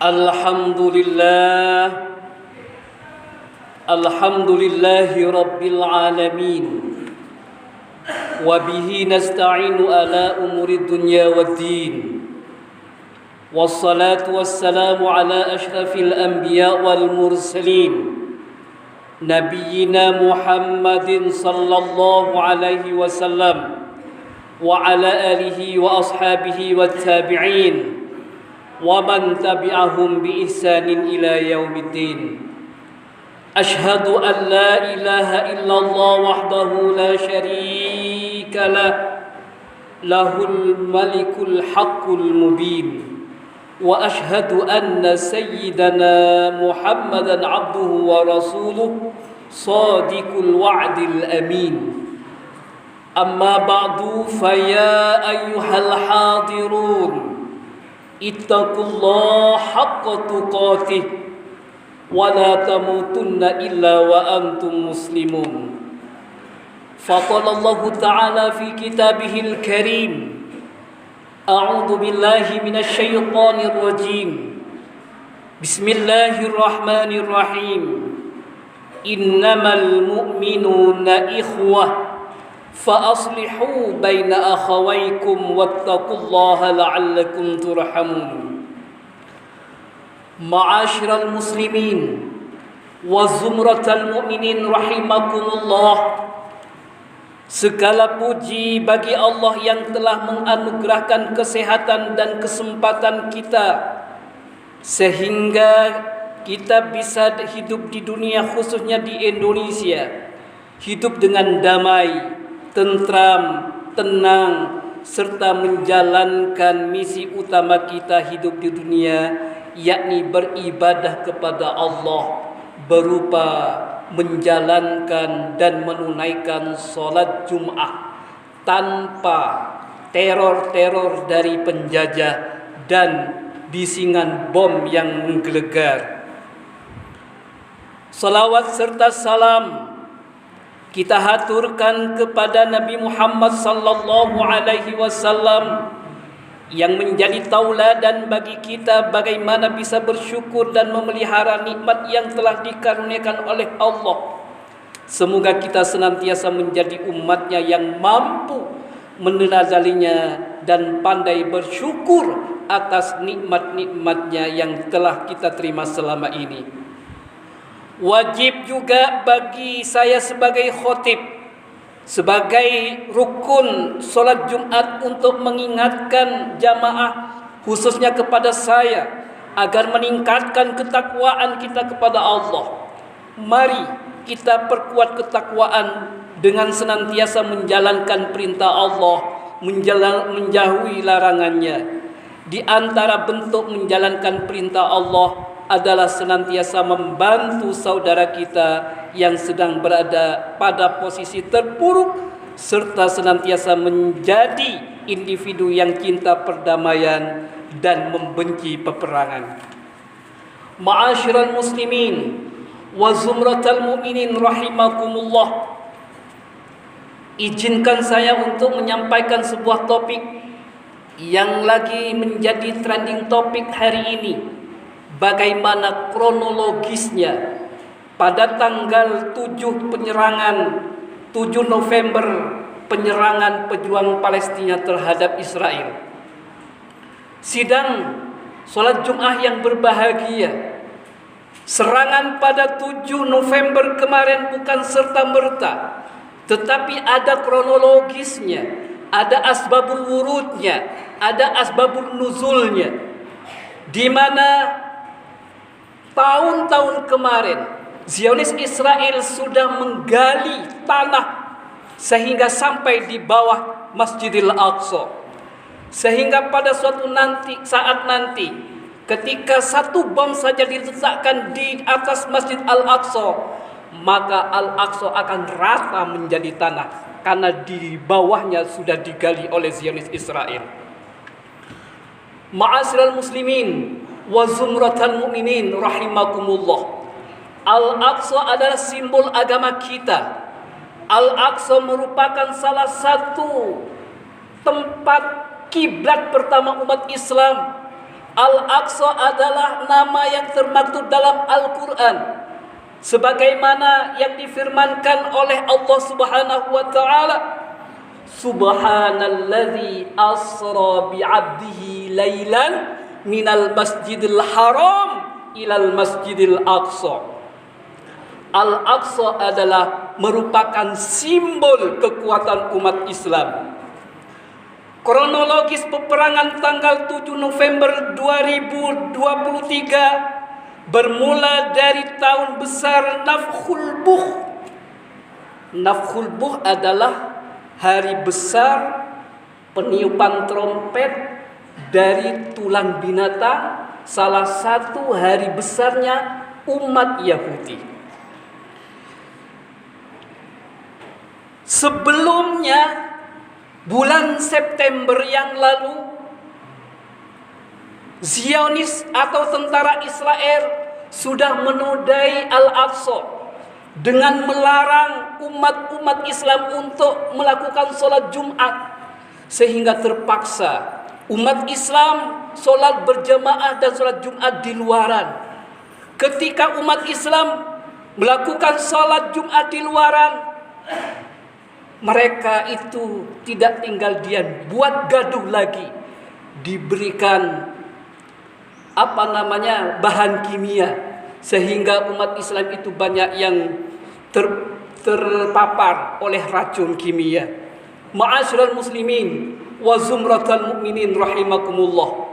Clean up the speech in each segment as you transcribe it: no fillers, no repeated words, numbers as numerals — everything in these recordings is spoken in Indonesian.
Alhamdulillah, Alhamdulillahi Rabbil Alamin. Wabihi nasta'inu ala umuri dunya waddin. Wassalatu wassalamu ala ashrafil anbiya wal mursalin, Nabiyyina Muhammadin sallallahu alaihi wasallam, wa ala alihi wa ashabihi wa tabi'in, wa man tabi'ahum bi ihsanin ila yaumiddin. Ashhadu an la ilaha illallah wahdahu la syarika lah, lahul malikul haqqul mubin. Wa ashhadu anna sayyidana Muhammadan abduhu wa rasuluh, sadiqul wa'dil amin. Amma ba'du, faya ayyuhal hadirun, ittaqullaha haqqa tuqatih wa la tamutunna illa wa antum muslimun. Faqala Allah Ta'ala fi kitabihil karim, a'udzu billahi minasy syaithanir rajim. Bismillahirrahmanirrahim. Innamal mu'minuna ikhwah fa aslihu baina akhawaykum wattaqullaha la'allakum turhamun. Ma'asyiral muslimin wa zumratal mu'minin rahimakumullah. Segala puji bagi Allah yang telah menganugerahkan kesehatan dan kesempatan kita sehingga kita bisa hidup di dunia, khususnya di Indonesia, hidup dengan damai, tentram, tenang, serta menjalankan misi utama kita hidup di dunia, yakni beribadah kepada Allah berupa menjalankan dan menunaikan sholat Jum'ah tanpa teror-teror dari penjajah dan bisingan bom yang menggelegar. Salawat serta salam kita haturkan kepada Nabi Muhammad sallallahu alaihi wasallam yang menjadi tauladan bagi kita bagaimana bisa bersyukur dan memelihara nikmat yang telah dikaruniakan oleh Allah. Semoga kita senantiasa menjadi umatnya yang mampu menenazalinya dan pandai bersyukur atas nikmat-nikmatnya yang telah kita terima selama ini. Wajib juga bagi saya sebagai khotib, sebagai rukun solat Jumat, untuk mengingatkan jamaah, khususnya kepada saya, agar meningkatkan ketakwaan kita kepada Allah. Mari kita perkuat ketakwaan dengan senantiasa menjalankan perintah Allah, menjauhi larangannya. Di antara bentuk menjalankan perintah Allah adalah senantiasa membantu saudara kita yang sedang berada pada posisi terpuruk, serta senantiasa menjadi individu yang cinta perdamaian dan membenci peperangan. Ma'asyiral muslimin wa zumratal mu'minin rahimakumullah. Izinkan saya untuk menyampaikan sebuah topik yang lagi menjadi trending topik hari ini. Bagaimana kronologisnya pada tanggal 7 November penyerangan pejuang Palestina terhadap Israel. Sidang sholat Jum'ah yang berbahagia, serangan pada 7 November kemarin bukan serta-merta, tetapi ada kronologisnya, ada asbabul wurudnya, ada asbabul nuzulnya, di mana tahun-tahun kemarin Zionis Israel sudah menggali tanah sehingga sampai di bawah Masjidil Aqsa, sehingga pada suatu saat nanti ketika satu bom saja diletakkan di atas Masjid Al-Aqsa, maka Al-Aqsa akan rata menjadi tanah karena di bawahnya sudah digali oleh Zionis Israel. Ma'asyiral muslimin wa zumratal mu'minin rahimakumullah. Al-Aqsa adalah simbol agama kita. Al-Aqsa merupakan salah satu tempat kiblat pertama umat Islam. Al-Aqsa adalah nama yang termaktub dalam Al-Quran, sebagaimana yang difirmankan oleh Allah Subhanahu wa taala, Subhanalladzi asra bi'abdihi lailan minal masjidil haram ilal masjidil aqsa. Al-Aqsa adalah merupakan simbol kekuatan umat Islam. Kronologis peperangan tanggal 7 November 2023 bermula dari tahun besar Nafkhul Buh. Nafkhul Buh adalah hari besar peniupan trompet dari tulang binatang, salah satu hari besarnya umat Yahudi. Sebelumnya, bulan September yang lalu, Zionis atau tentara Israel sudah menodai Al-Aqsa dengan melarang umat-umat Islam untuk melakukan sholat Jumat, sehingga terpaksa umat Islam sholat berjamaah dan sholat Jumat di luaran. Ketika umat Islam melakukan sholat Jumat di luaran, mereka itu tidak tinggal diam, buat gaduh lagi, diberikan bahan kimia, sehingga umat Islam itu banyak yang terpapar oleh racun kimia. Ma'asyiral muslimin wa zumratal mu'minin rahimakumullah.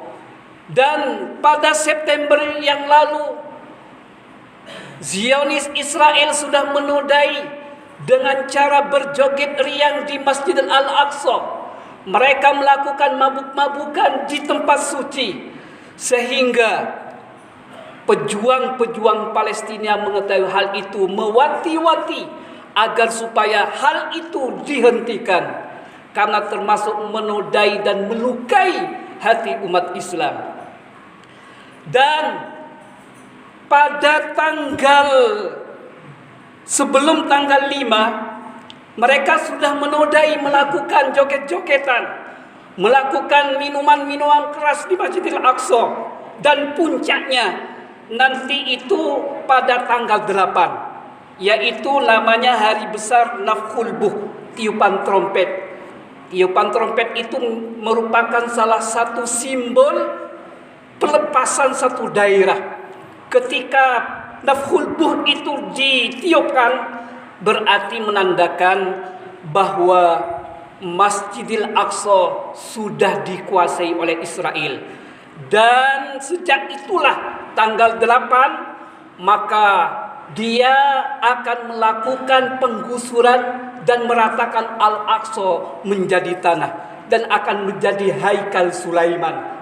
Dan pada September yang lalu, Zionis Israel sudah menodai dengan cara berjoget riang di Masjid Al-Aqsa. Mereka melakukan mabuk-mabukan di tempat suci, sehingga pejuang-pejuang Palestina mengetahui hal itu, mewanti-wanti agar supaya hal itu dihentikan, karena termasuk menodai dan melukai hati umat Islam. Dan pada sebelum tanggal 5, mereka sudah menodai melakukan joget-jogetan, melakukan minuman-minuman keras di Masjidil Aqsa. Dan puncaknya nanti itu pada tanggal 8, yaitu namanya hari besar Nafkhul Buh, tiupan trompet. Tiupan trompet itu merupakan salah satu simbol pelepasan satu daerah. Ketika Nafkhul Buh itu ditiupkan, berarti menandakan bahwa Masjidil Aqsa sudah dikuasai oleh Israel. Dan sejak itulah tanggal 8, maka dia akan melakukan penggusuran dan meratakan Al-Aqsa menjadi tanah, dan akan menjadi Haikal Sulaiman.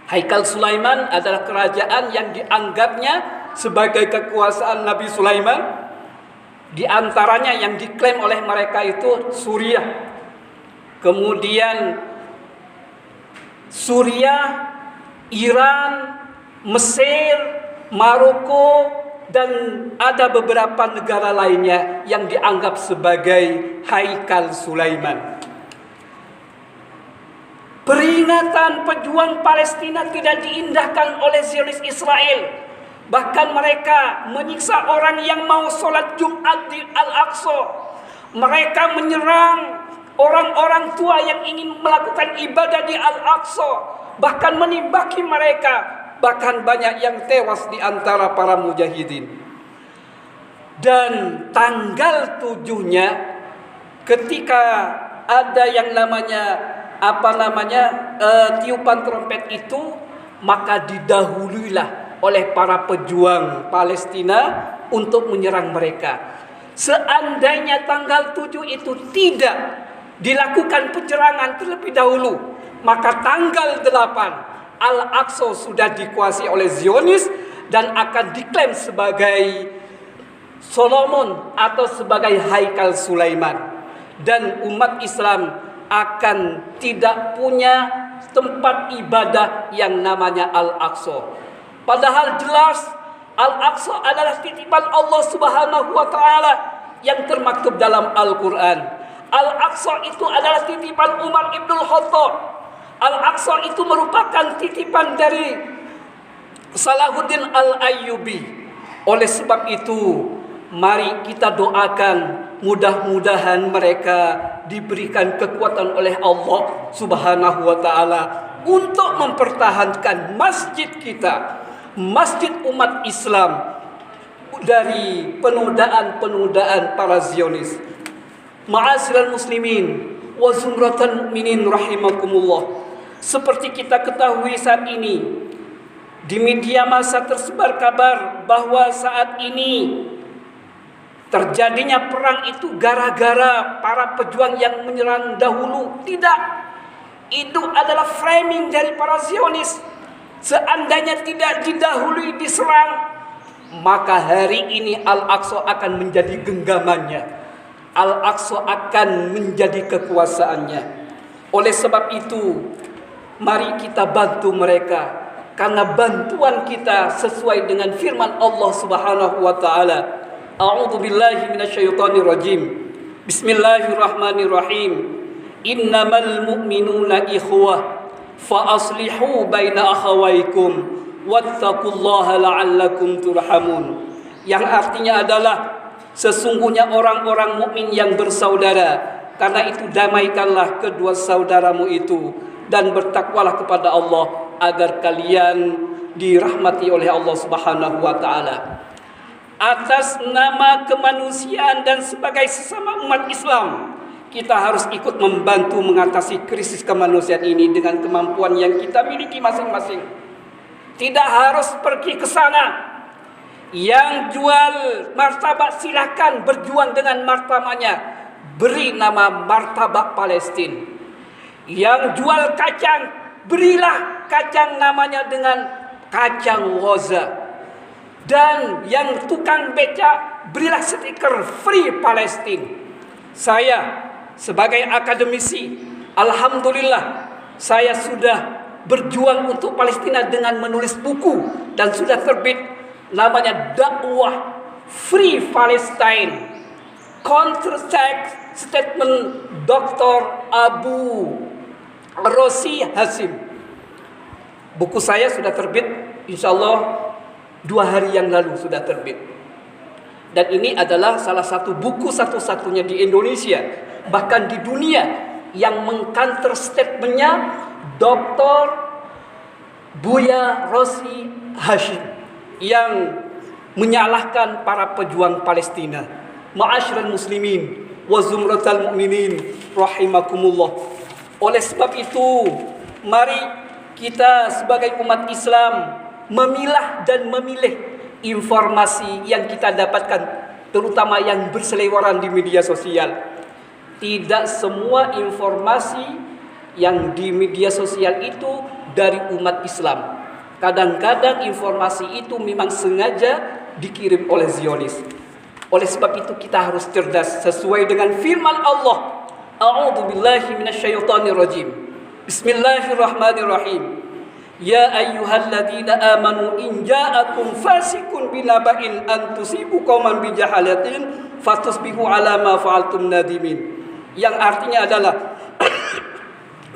Haikal Sulaiman adalah kerajaan yang dianggapnya sebagai kekuasaan Nabi Sulaiman. Di antaranya yang diklaim oleh mereka itu Suriah. Kemudian Suriah, Iran, Mesir, Maroko, dan ada beberapa negara lainnya yang dianggap sebagai Haikal Sulaiman. Peringatan pejuang Palestina tidak diindahkan oleh Zionis Israel. Bahkan mereka menyiksa orang yang mau sholat Jumat di Al-Aqsa. Mereka menyerang orang-orang tua yang ingin melakukan ibadah di Al-Aqsa, bahkan menembaki mereka. Bahkan banyak yang tewas di antara para mujahidin. Dan tanggal 7-nya, ketika ada yang namanya tiupan trompet itu, maka didahuluilah oleh para pejuang Palestina untuk menyerang mereka. Seandainya tanggal 7 itu tidak dilakukan penyerangan terlebih dahulu, maka tanggal 8 Al-Aqsa sudah dikuasai oleh Zionis dan akan diklaim sebagai Solomon atau sebagai Haikal Sulaiman. Dan umat Islam akan tidak punya tempat ibadah yang namanya Al-Aqsa. Padahal jelas Al-Aqsa adalah titipan Allah Subhanahu wa taala yang termaktub dalam Al-Quran. Al-Aqsa itu adalah titipan Umar Ibnul Khattab. Al-Aqsa itu merupakan titipan dari Salahuddin Al-Ayyubi. Oleh sebab itu, mari kita doakan mudah-mudahan mereka diberikan kekuatan oleh Allah Subhanahu wa taala untuk mempertahankan masjid kita, masjid umat Islam dari penodaan-penodaan para Zionis. Ma'asyiral muslimin wa zumratal mu'minin rahimakumullah. Seperti kita ketahui saat ini, di media massa tersebar kabar bahwa saat ini terjadinya perang itu gara-gara para pejuang yang menyerang dahulu. Tidak. Itu adalah framing dari para Zionis. Seandainya tidak didahului diserang, maka hari ini Al-Aqsa akan menjadi genggamannya. Al-Aqsa akan menjadi kekuasaannya. Oleh sebab itu, mari kita bantu mereka. Karena bantuan kita sesuai dengan firman Allah Subhanahu wa taala. A'udzu billahi minasyaitonir rajim. Bismillahirrahmanirrahim. Innamal mu'minuna ikhwah fa aslihu baina akhawaykum wattaqullaha la'allakum turhamun. Yang artinya adalah sesungguhnya orang-orang mukmin yang bersaudara, karena itu damaikanlah kedua saudaramu itu dan bertakwalah kepada Allah agar kalian dirahmati oleh Allah Subhanahu wa taala. Atas nama kemanusiaan dan sebagai sesama umat Islam, kita harus ikut membantu mengatasi krisis kemanusiaan ini dengan kemampuan yang kita miliki masing-masing. Tidak harus pergi ke sana. Yang jual martabak silakan berjuang dengan martabaknya. Beri nama martabak Palestina. Yang jual kacang, berilah kacang namanya dengan kacang Gaza. Dan yang tukang beca, berilah stiker Free Palestine. Saya sebagai akademisi, alhamdulillah saya sudah berjuang untuk Palestina dengan menulis buku dan sudah terbit, namanya Dakwah Free Palestine, Counter Statement Dr. Abu Rosi Hasim. Buku saya sudah terbit, insya Allah 2 hari yang lalu sudah terbit. Dan ini adalah salah satu buku satu-satunya di Indonesia, bahkan di dunia, yang meng-counter statementnya Dr. Buya Rosi Hashim, yang menyalahkan para pejuang Palestina. Ma'asyiral muslimin wa zumratal mu'minin rahimakumullah. Oleh sebab itu, mari kita sebagai umat Islam memilah dan memilih informasi yang kita dapatkan, terutama yang berseliweran di media sosial. Tidak semua informasi yang di media sosial itu dari umat Islam. Kadang-kadang informasi itu memang sengaja dikirim oleh Zionis. Oleh sebab itu kita harus cerdas sesuai dengan firman Allah. A'udzu billahi minasyaitonir rajim. Bismillahirrahmanirrahim. Ya ayyuhalladzina amanu in ja'akum fasiqun binaba'in an tusibu qauman bijahalatin fatusbihu ala ma fa'altum nadimin. Yang artinya adalah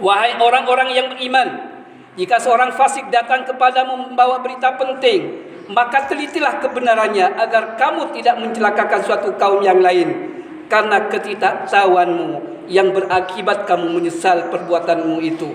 wahai orang-orang yang beriman, jika seorang fasik datang kepadamu membawa berita penting, maka telitilah kebenarannya agar kamu tidak mencelakakan suatu kaum yang lain karena ketidaktahuanmu yang berakibat kamu menyesal perbuatanmu itu.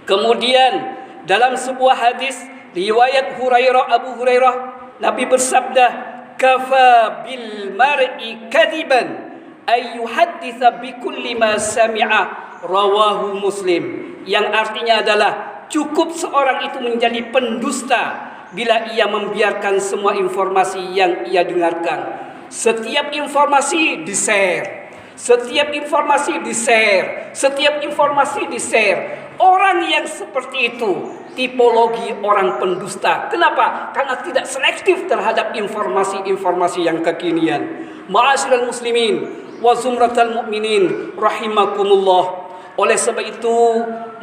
Kemudian dalam sebuah hadis riwayat Abu Hurairah, Nabi bersabda, "Kafa bil mar'i kadiban ay yuhadditsa bi kulli ma sami'a," rawahu Muslim. Yang artinya adalah cukup seorang itu menjadi pendusta bila ia membiarkan semua informasi yang ia dengarkan. Setiap informasi di-share. Setiap informasi di-share. Setiap informasi di-share. Orang yang seperti itu tipologi orang pendusta. Kenapa? Karena tidak selektif terhadap informasi-informasi yang kekinian. Ma'asyiral muslimin wa zumratal mu'minin rahimakumullah. Oleh sebab itu,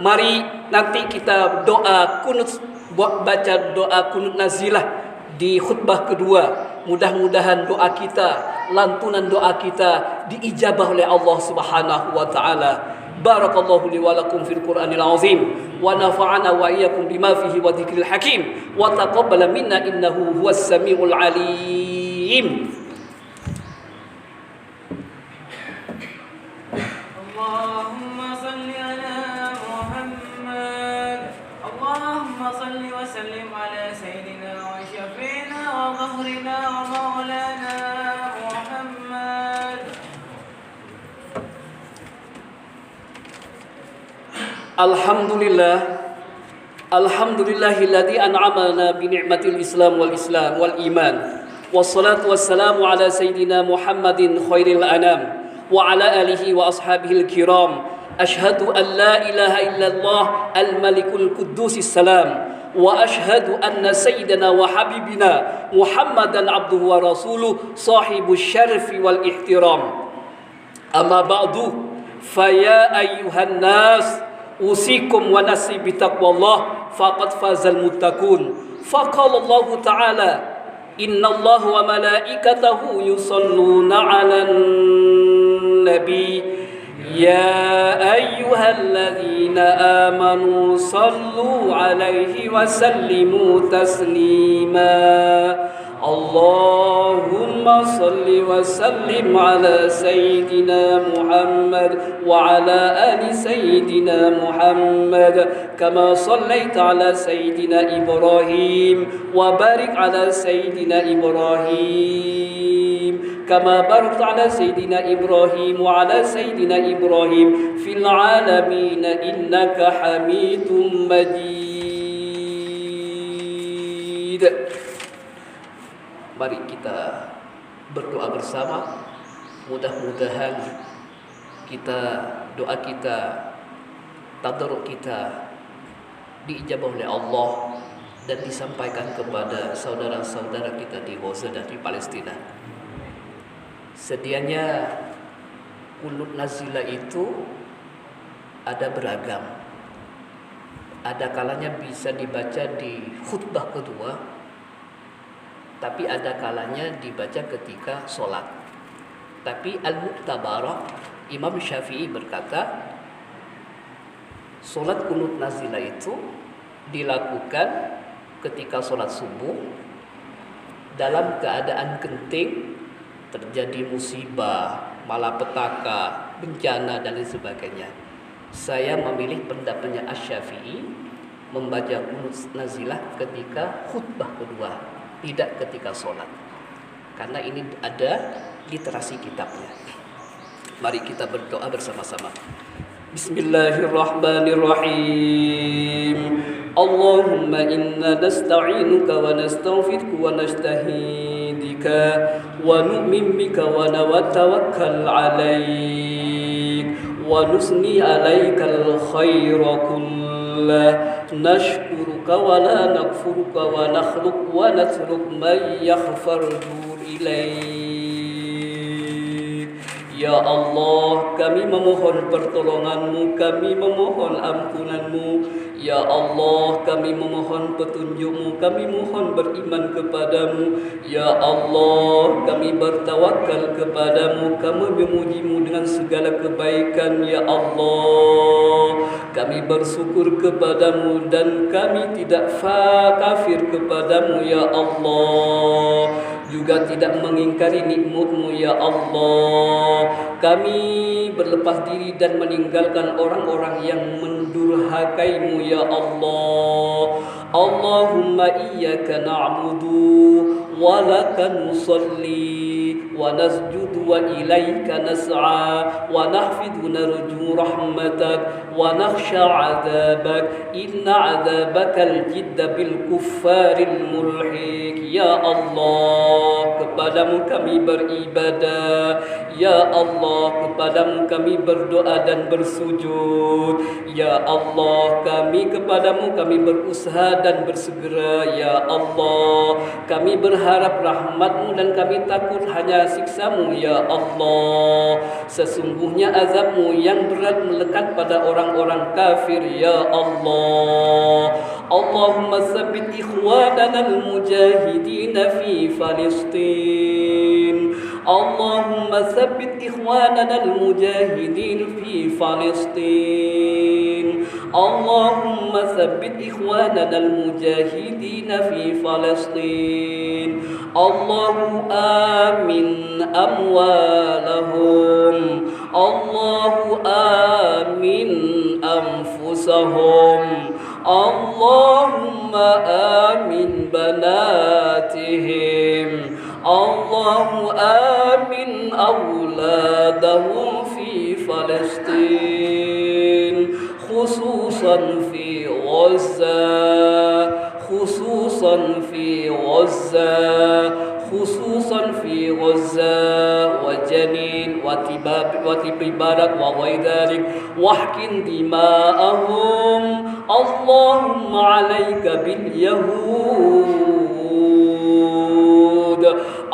mari nanti kita doa kunut, baca doa kunut nazilah di khutbah kedua. Mudah-mudahan doa kita, lantunan doa kita diijabah oleh Allah Subhanahu wa taala. Barakallahu li wa lakum fil Qur'anil azim wa nafa'ana wa iyyakum bima fihi wa dzikril hakim wa taqabbala minna innahu huwas samiul alim. Allahumma salli ala Muhammad. Allahumma salli wa sallim ala sayyidina wa syafi'ina wa dhahrina wa maulana Muhammad. Alhamdulillahilladzi an'amana bi ni'matil Islam wal iman. Wassalatu wassalamu ala sayyidina Muhammadin khairil anam wa ala alihi wa ashabihil kiram. Ashhadu an la ilaha illallah al-malikul qudusis salam wa ashhadu anna sayyidina wa habibina Muhammadan abduhu wa rasuluh sahibus syarfi wal ihtiram. Amma ba'du, faya ayyuhan nas usikum wa nasi bitaqwallah faqad fazal muttaqun. Faqala Allah ta'ala innallaha wa malaikatahu yusalluna 'alan nabi ya ayyuhalladzina amanu sallu 'alaihi wa sallimu taslima. Allahumma salli wa sallim ala sayyidina Muhammad wa ala ali sayyidina Muhammad kama sallaita ala sayyidina Ibrahim wa barik ala sayyidina Ibrahim kama barakta ala sayyidina Ibrahim wa ala sayyidina Ibrahim fil alamin innaka Hamidum Majid. Mari kita berdoa bersama. Mudah-mudahan doa kita, tadarruk kita diijabah oleh Allah dan disampaikan kepada saudara-saudara kita di Gaza dan di Palestina. Sedianya Qunut Nazilah itu ada beragam. Ada kalanya bisa dibaca di khutbah kedua, tapi ada kalanya dibaca ketika sholat. Tapi Al-Mu'tabarah, Imam Syafi'i berkata, sholat Qunut Nazilah itu dilakukan ketika sholat subuh dalam keadaan genting, terjadi musibah, malapetaka, bencana dan lain sebagainya. Saya memilih pendapatnya Asy-Syafi'i membaca Qunut Nazilah ketika khutbah kedua, tidak ketika sholat, karena ini ada literasi kitabnya. Mari kita berdoa bersama-sama. Bismillahirrahmanirrahim. Allahumma inna nasta'inuka wa nastaghfiruka wa nastahidika wa nu'min bika wa natawakkal 'alaik wa nusni 'alaikal khaira kullah. Nashkuruka wa la nakfuruka wa nakhluq wa natruk man yakhfardur ilaik. Ya Allah, kami memohon pertolongan-Mu, kami memohon ampunan-Mu. Ya Allah, kami memohon petunjuk-Mu, kami mohon beriman kepadamu. Ya Allah, kami bertawakal kepadamu, kami memuji-Mu dengan segala kebaikan. Ya Allah, kami bersyukur kepadamu dan kami tidak kafir kepadamu. Ya Allah, juga tidak mengingkari nikmat-Mu. Ya Allah, kami berlepas diri dan meninggalkan orang-orang yang mendurhakai-Mu. Ya Allah, Allahumma iyyaka na'budu wa laka nusalli wa nasjudu wa ilaika nas'a wa nahfidu narju rahmatak wa nakhsha 'adzabak inna 'adzabakal jidda bil kuffaril mulhik. Ya Allah, kepadamu kami beribadah. Ya Allah, kepadamu kami berdoa dan bersujud. Ya Allah, kepadamu kami berusaha dan bersegera. Ya Allah, kami berharap rahmat-Mu dan kami takut hanya siksa-Mu. Ya Allah, sesungguhnya azab-Mu yang berat melekat pada orang-orang kafir. Ya Allah, Allahumma tsabbit ikhwanana al-mujahidin fi Palestin. اللهم ثبت إخواننا المجاهدين في فلسطين اللهم ثبت إخواننا المجاهدين في فلسطين اللهم آمن أموالهم الله آمن أنفسهم اللهم آمن بناتهم اللهم آمن أولادهم في فلسطين خصوصا في غزة خصوصا في غزة وجنين وتبارك وغير ذلك واحقن دماءهم اللهم عليك باليهود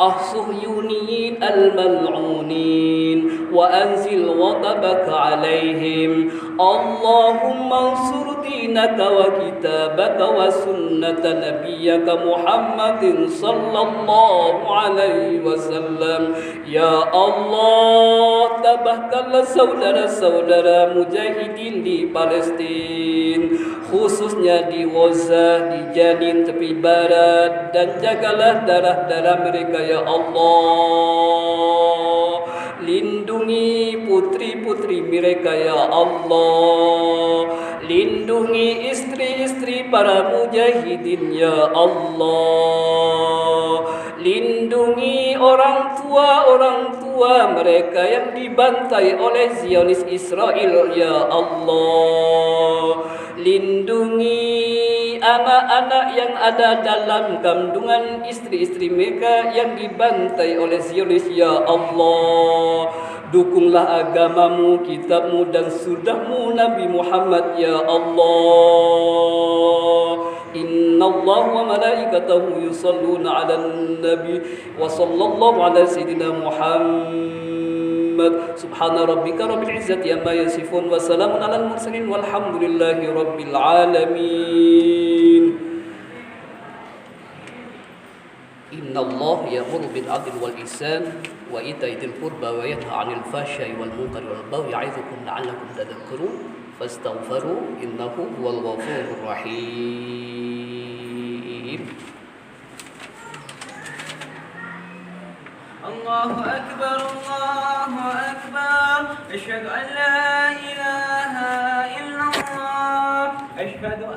الصهيونيين الملعونين وأنزل غضبك عليهم اللهم انصر دينك وكتابك وسنة نبيك محمد صلى الله عليه وسلم يا Allah tambahkanlah saudara-saudara mujahidin di Palestin khususnya di Gaza, di Janin tepi barat dan jagalah darah-darah mereka ya Allah lindungi putri-putri mereka ya Allah lindungi istri-istri para mujahidin ya Allah lindungi orang tua mereka yang dibantai oleh Zionis Israel ya Allah lindungi anak-anak yang ada dalam kandungan istri-istri mereka yang dibantai oleh Zionis ya Allah dukunglah agamamu, kitabmu dan surahmu Nabi Muhammad ya Allah Inna Allah wa malaikatahu yusalluna ala nabi wa sallallahu ala sayyidina Muhammad subhana rabbika rabbil izzati amma yasifun wa salamun ala al-mursalin walhamdulillahi rabbil alamin Inna Allah ya'muru bil 'adli wal ihsan wa ita'i dzil qurba wa yanha 'anil fahsya'i wal munkari wal baghi ya'idukum la'allakum tadhakkarun fastaghfiru innahu huwal ghafurur rahim Allahu akbar asyhadu an la ilaha illallah asyhadu